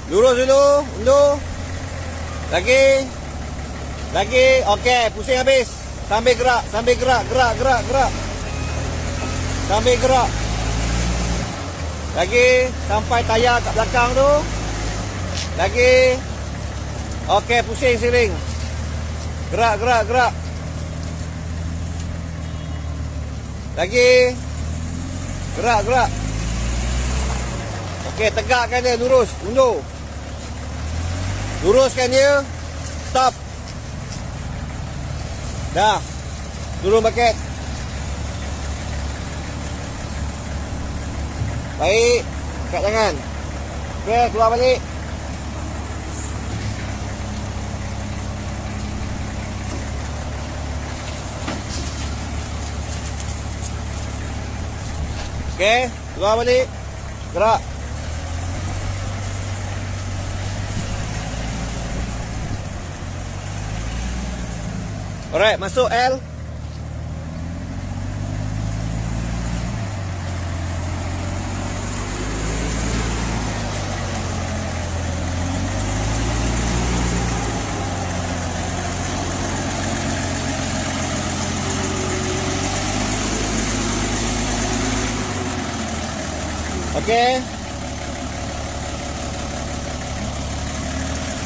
Lurus dulu. Undur. Lagi. Okey, pusing habis. Sambil gerak. Gerak. Sambil gerak. Lagi. Sampai tayar kat belakang tu. Lagi. Okey, pusing steering. Gerak. Lagi. Gerak. Okey, tegakkan dia, lurus, undur. Luruskan dia. Stop. Dah. Turun bucket. Baik. Kat tangan. Okey, keluar balik. Okey, keluar balik. Gerak. Alright, masuk L. Okey.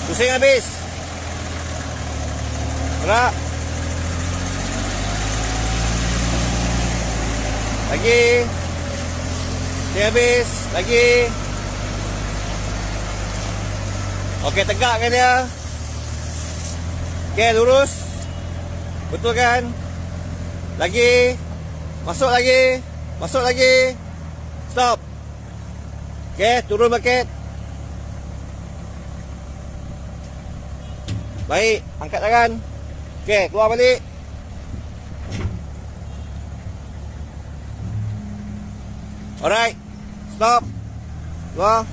Pusing habis. Gerak. Lagi. Pusing habis. Lagi. Okey, tegakkan dia. Okey, lurus. Betul kan? Lagi. Masuk lagi. Stop. Okey, turun bucket. Baik, angkat tangan. Okey, keluar balik. Alright. Stop. Keluar.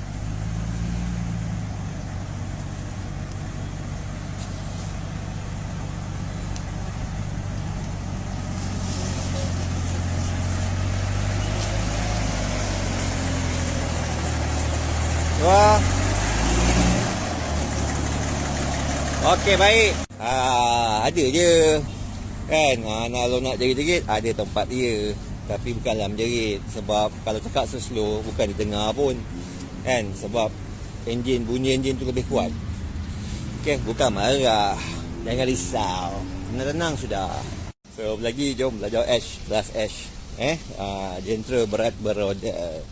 Keluar. Okey, baik. Ada je. Kan, kalau nak jerit-jerit, ada tempat dia. Tapi bukanlah menjerit. Sebab kalau cakap slow, bukan didengar pun. Kan, sebab bunyi enjin tu lebih kuat. Okey, bukan marah. Jangan risau. Tenang-tenang sudah. So, lagi jom belajar H plus H. Jentera berat beroda.